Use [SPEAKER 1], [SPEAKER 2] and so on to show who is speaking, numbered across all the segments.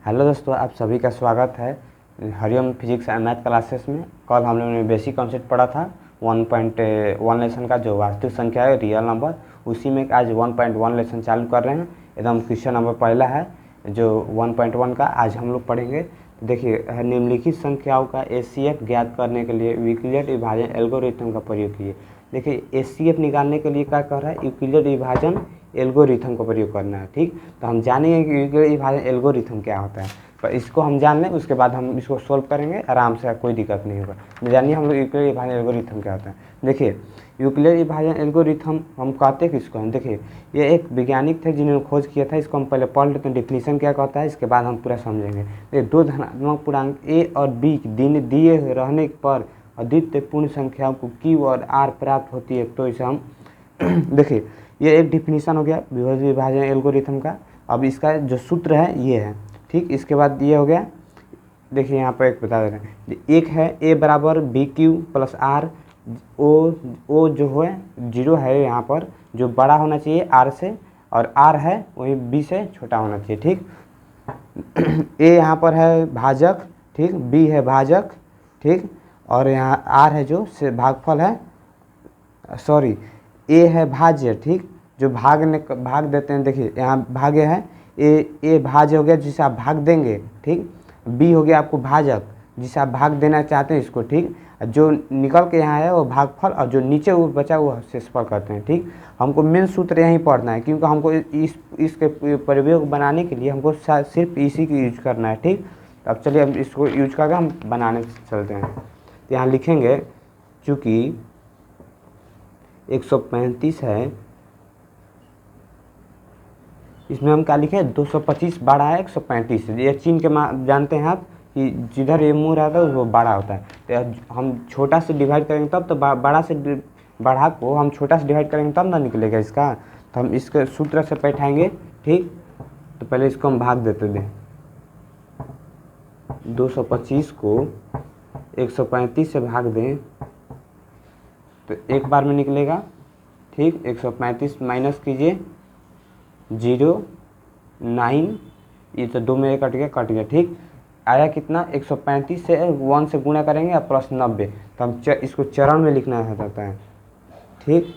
[SPEAKER 1] Hello दोस्तों, आप सभी का स्वागत है Hariom physics and math classes में। कल हम लोगों ने बेसिक कॉन्सेप्ट पढ़ा था 1.1 लेसन का, जो वास्तविक संख्या है रियल नंबर। उसी में आज 1.1 लेसन चालू कर रहे हैं। एकदम क्वेश्चन नंबर पहला है जो 1.1 का आज हम लोग पढ़ेंगे। देखिए, निम्नलिखित संख्याओं का एचसीएफ ज्ञात करने के लिए यूक्लिड विभाजन एल्गोरिथम का प्रयोग कीजिए। देखिए, एचसीएफ निकालने के लिए क्या कर रहा है, यूक्लिड विभाजन एल्गोरिथम का प्रयोग करना है। ठीक, तो हम जानेंगे कि यूक्लिड विभाजन एल्गोरिथम क्या होता है। पर इसको हम जान लें, उसके बाद हम इसको सोल्व करेंगे आराम से, कोई दिक्कत नहीं होगा। तो जानिए हम लोग यूक्लिड विभाजन एल्गोरिथम क्या होता है। देखिए, यूक्लिड विभाजन एल्गोरिथम हम कहते हैं किसको हैं। देखिए, ये एक वैज्ञानिक थे जिन्होंने खोज किया था। इसको हम पहले पढ़ लेते हैं, डेफिनेशन क्या कहता है, इसके बाद हम पूरा समझेंगे। देखिए, दो धनात्मक पूर्णांक ए और बी दिए रहने पर अद्वितीय पूर्ण संख्याओं को क्यू और आर प्राप्त होती है, तो इसे हम देखिए, ये एक डिफिनीशन हो गया विभाजन एल्गोरिथम का। अब इसका जो सूत्र है ये है। ठीक, इसके बाद ये हो गया। देखिए, यहाँ पर एक बता दे रहे हैं, एक है ए बराबर बी क्यू प्लस आर। ओ जो है जीरो है, यहाँ पर जो बड़ा होना चाहिए आर से, और आर है वही बी से छोटा होना चाहिए। ठीक, ए यहाँ पर है भाजक, ठीक, बी है भाजक, ठीक, और यहाँ आर है जो से भागफल है, सॉरी ए है भाज्य। ठीक, जो भाग देते हैं। देखिए, यहाँ भाग्य है, ए भाज्य हो गया जिसे आप भाग देंगे। ठीक, बी हो गया आपको भाजक जिसे आप भाग देना चाहते हैं इसको। ठीक, जो निकल के यहाँ है वो भागफल, और जो नीचे वो बचा वो शेषफल करते हैं। ठीक, हमको मेन सूत्र यहीं पढ़ना है, क्योंकि हमको इसके प्रयोग बनाने के लिए हमको सिर्फ इसी की यूज करना है। ठीक, अब चलिए हम इसको यूज करके हम बनाने चलते हैं। तो यहाँ लिखेंगे, चूँकि 135 है, इसमें हम क्या लिखे, 225 बड़ा है 135 से। ये चीन के जानते हैं आप कि जिधर ये मुँह रहता है वो बड़ा होता है। तो हम छोटा से डिवाइड करेंगे तब तो बड़ा से बड़ा को हम छोटा से डिवाइड करेंगे तब ना निकलेगा इसका। तो हम इसके सूत्र से बैठाएंगे। ठीक, तो पहले इसको हम भाग देते हैं। 225 को 135 से भाग दें तो एक बार में निकलेगा। ठीक, 135 माइनस कीजिए 0 9, ये तो 2 में कट गया। ठीक, आया कितना, 135 से 1 से गुणा करेंगे और प्लस 90। तो हम इसको चरण में लिखना जाता है। ठीक,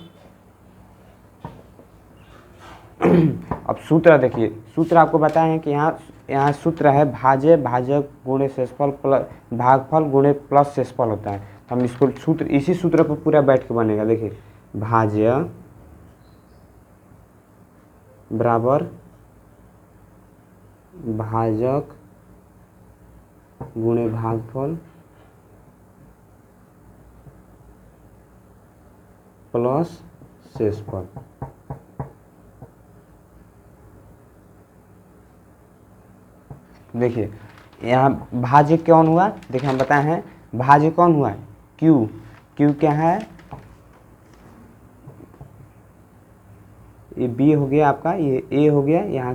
[SPEAKER 1] अब सूत्र देखिए, सूत्र आपको बताए हैं कि यहाँ सूत्र है भाज्य भाजक गुणे शेषफल प्लस भागफल गुणे प्लस शेषफल होता है। तो हम इसको सूत्र, इसी सूत्र पर पूरा बैठ के बनेगा। देखिए, भाज्य बराबर भाजक गुणे भागफल प्लस शेषफल। देखिए, यहाँ भाज्य कौन हुआ, देखिए हम बताए हैं भाज्य कौन हुआ, क्यू क्या है, ये बी हो गया आपका, ये ए हो गया, यहाँ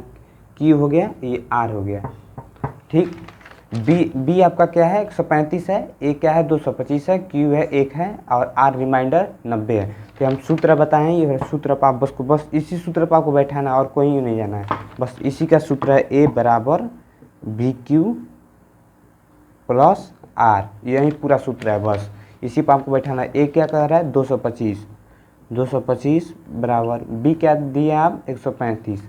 [SPEAKER 1] क्यू हो गया, ये आर हो गया। ठीक, बी आपका क्या है 135 है, ए क्या है 225 है, क्यू है 1 है, और आर रिमाइंडर 90 है। तो हम सूत्र बताएं, ये सूत्र पर आप बस इसी सूत्र पर आपको बैठाना, और कोई नहीं जाना है, बस इसी का सूत्र है। ए बराबर बी क्यू प्लस आर, यही पूरा सूत्र है, बस इसी पर आपको बैठाना है। ए क्या कह रहा है 225 बराबर बी क्या दिया आप 135,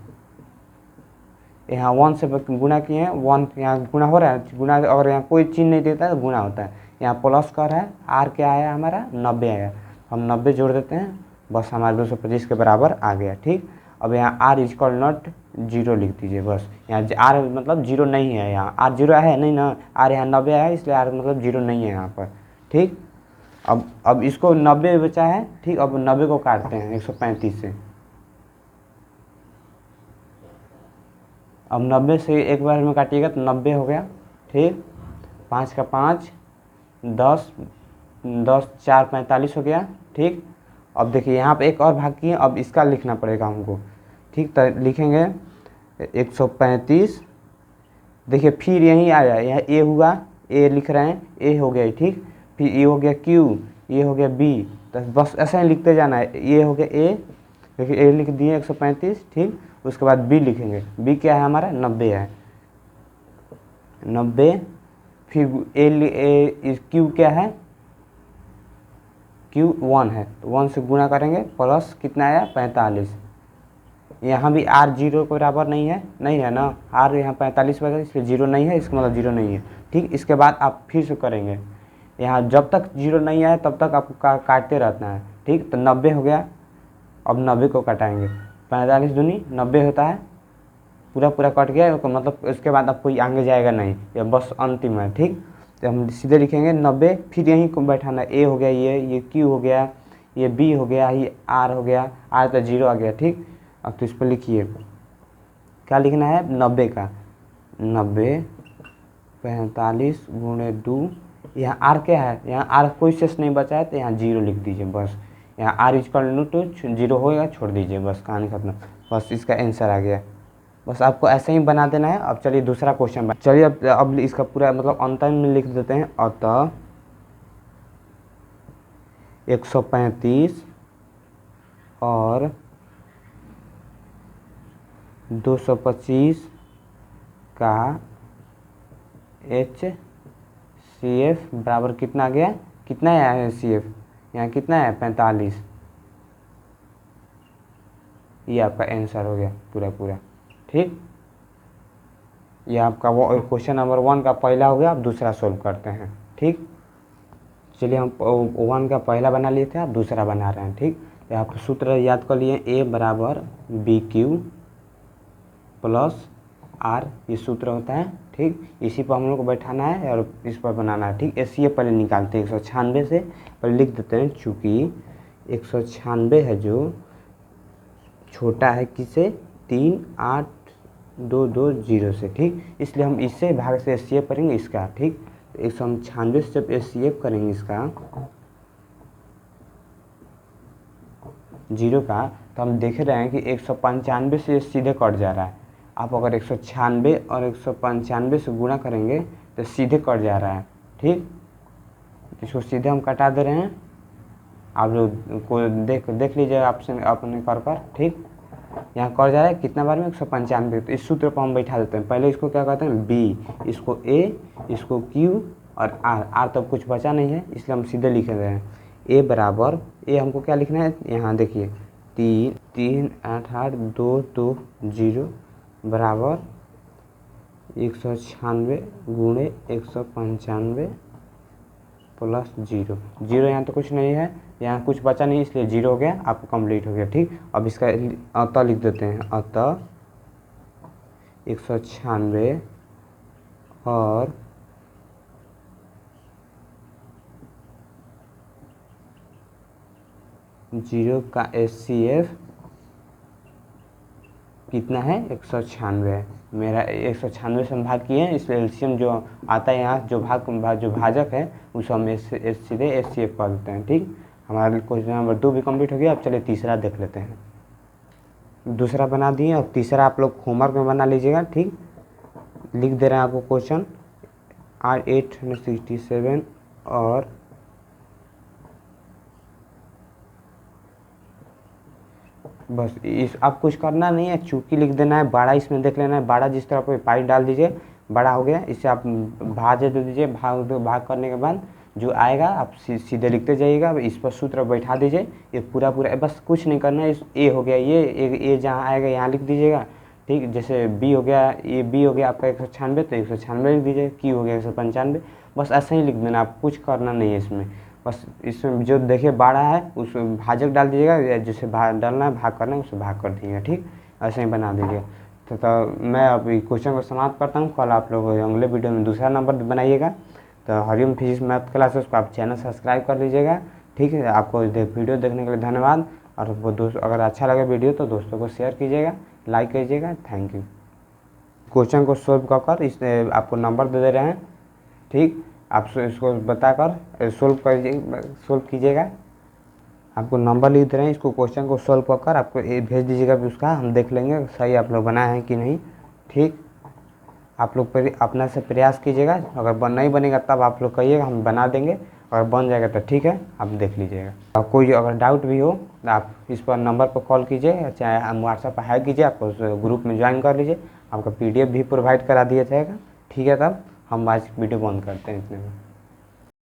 [SPEAKER 1] यहाँ 1 से गुणा किए हैं, 1 यहाँ गुणा हो रहा है, गुणा अगर यहाँ कोई चिन्ह नहीं देता है तो गुणा होता है। यहाँ प्लस कर रहा है, आर क्या आया हमारा 90 आया, हम 90 जोड़ देते हैं, बस हमारे 225 के बराबर आ गया। ठीक, अब यहाँ आर इजकल नॉट 0 लिख दीजिए। बस यहाँ आर मतलब 0 नहीं है, यहाँ आर 0 है नहीं ना, आर यहाँ 90 आया इसलिए आर मतलब 0 नहीं है यहाँ पर। ठीक, अब इसको 90 बचा है। ठीक, अब 90 को काटते हैं 135 से। अब 90 से एक बार में काटिएगा तो 90 हो गया। ठीक, 5 का 5 10 10 4 45 हो गया। ठीक, अब देखिए यहाँ पे एक और भाग किए, अब इसका लिखना पड़ेगा हमको। ठीक, तो लिखेंगे 135। देखिए फिर यहीं आया, यहाँ ए हुआ, ए लिख रहे हैं, ए हो गया। ठीक, फिर ये हो गया क्यू, ये हो गया बी, तो बस ऐसा ही लिखते जाना है। ये हो गया ए, देखिए ए लिख दिए 135। ठीक, उसके बाद बी लिखेंगे, बी क्या है हमारा 90 है। 90, फिर क्यू क्या है, क्यू 1 है, तो 1 से गुणा करेंगे प्लस कितना आया 45। यहाँ भी आर 0 के बराबर नहीं है ना, आर यहाँ 45 बराबर, इसलिए 0 नहीं है, इसका मतलब 0 नहीं है। ठीक, इसके बाद आप फिर से करेंगे, यहाँ जब तक 0 नहीं आए तब तक आपको काटते रहना है। ठीक, तो 90 हो गया, अब 90 को कटाएंगे, 45 दूनी 90 होता है, पूरा कट गया, तो मतलब इसके बाद अब कोई आगे जाएगा नहीं, ये बस अंतिम है। ठीक, तो हम सीधे लिखेंगे 90, फिर यहीं को बैठाना, ए हो गया, ये क्यू हो गया, ये बी हो गया, ये आर हो गया, आर तो 0 आ गया। ठीक, अब तो इस पर लिखिए क्या लिखना है, 90 का 90 45 गुणे 2, यहाँ आर क्या है, यहाँ आर कोई शेष नहीं बचा है, तो यहाँ 0 लिख दीजिए बस। यहाँ आर इक्वल टू 0 होएगा, छोड़ दीजिए, बस कहानी खत्म। बस इसका आंसर आ गया। बस आपको ऐसे ही बना देना है। अब चलिए दूसरा क्वेश्चन, चलिए अब इसका पूरा मतलब अंतर में लिख देते हैं। अतः 135 और 225 का HCF बराबर कितना आ गया, कितना है HCF, यहाँ कितना है 45। ये आपका आंसर हो गया पूरा। ठीक, ये आपका वो क्वेश्चन नंबर 1 का पहला हो गया। अब दूसरा सोल्व करते हैं। ठीक, चलिए हम 1 का पहला बना लिए थे, अब दूसरा बना रहे हैं। ठीक, तो आप सूत्र याद कर लिए, A बराबर BQ प्लस R, ये सूत्र होता है। ठीक, इसी पर हम लोग को बैठाना है और इस पर बनाना है। ठीक, HCF पहले निकालते हैं, 196 से पहले लिख देते हैं, चूँकि 196 है जो छोटा है किससे, 38220 से। ठीक, इसलिए हम इससे भाग से HCF करेंगे इसका। ठीक, 196 से जब HCF करेंगे इसका 0 का, तो हम देख रहे हैं कि 195 से सीधे कट जा रहा है। आप अगर 196 और 195 से गुणा करेंगे तो सीधे कट जा रहा है। ठीक, इसको सीधे हम कटा दे रहे हैं, आप लोग को देख लीजिए ऑप्शन अपने कर। ठीक, यहाँ कट जा रहा है कितना बार में, 195। तो इस सूत्र पर हम बैठा देते हैं। पहले इसको क्या कहते हैं, B, इसको A, इसको Q और R तब कुछ बचा नहीं है, इसलिए हम सीधे लिख रहे हैं। A बराबर, A हमको क्या लिखना है, यहाँ देखिए 3882220 बराबर 196 गुणे 195 प्लस 0। यहाँ तो कुछ नहीं है, यहाँ कुछ बचा नहीं, इसलिए 0 हो गया, आपको कंप्लीट हो गया। ठीक, अब इसका अतः लिख देते हैं। अतः 196 और 0 का HCF कितना है, 196 है। मेरा 196 से हम भाग किए हैं, इसलिए एलसीएम जो आता है यहाँ, जो भाजक है उसे हम सीधे HCF कर देते हैं। ठीक, हमारा क्वेश्चन नंबर 2 भी कंप्लीट हो गया। अब चलिए तीसरा देख लेते हैं। दूसरा बना दिए और तीसरा आप लोग होमवर्क में बना लीजिएगा। ठीक, लिख दे रहे हैं आपको क्वेश्चन R867 और बस इस आप कुछ करना नहीं है, चूँकि लिख देना है, बड़ा इसमें देख लेना है, बड़ा जिस तरह पे पाई डाल दीजिए, बड़ा हो गया, इससे आप भाज्य दे दीजिए। भाग करने के बाद जो आएगा आप सीधे लिखते जाइएगा, इस पर सूत्र बैठा दीजिए। ये पूरा बस कुछ नहीं करना है। ए हो गया, ये जहाँ आएगा यहाँ लिख दीजिएगा। ठीक, जैसे बी हो गया, ये बी हो गया आपका 196, तो 196 लिख दीजिए। क्यू हो गया 195, बस ऐसे ही लिख देना, आप कुछ करना नहीं है इसमें। बस इसमें जो देखिए बड़ा है उसमें भाजक डाल दीजिएगा, जिसे डालना है भाग करना है उसे भाग कर दीजिएगा। ठीक, ऐसे ही बना दीजिए। तो मैं अभी क्वेश्चन को समाप्त करता हूँ। कल आप लोग अगले वीडियो में दूसरा नंबर बनाइएगा। तो हरिओम फिजिक्स मैथ क्लासेस को आप चैनल सब्सक्राइब कर लीजिएगा। ठीक है, आपको वीडियो देखने के लिए धन्यवाद। और वो दोस्त अगर अच्छा लगे वीडियो तो दोस्तों को शेयर कीजिएगा, लाइक कीजिएगा। Thank you. क्वेश्चन को सोल्व कर इस आपको नंबर दे रहे हैं। ठीक, आप इसको बताकर सोल्व कीजिएगा। आपको नंबर लिख दे रहे हैं, इसको क्वेश्चन को सोल्व कर आपको भेज दीजिएगा, उसका हम देख लेंगे सही आप लोग बनाए हैं कि नहीं। ठीक, आप लोग अपना से प्रयास कीजिएगा। अगर नहीं बनेगा तब आप लोग कहिएगा, हम बना देंगे। अगर बन जाएगा तो ठीक है, आप देख लीजिएगा। और कोई अगर डाउट भी हो तो आप इस पर नंबर पर कॉल कीजिए, चाहे हम व्हाट्सएप पर हाई कीजिए, आप उस ग्रुप में ज्वाइन कर लीजिए। आपका PDF भी प्रोवाइड करा दिया जाएगा। ठीक है, तब हम आज वीडियो बंद करते हैं इतने में।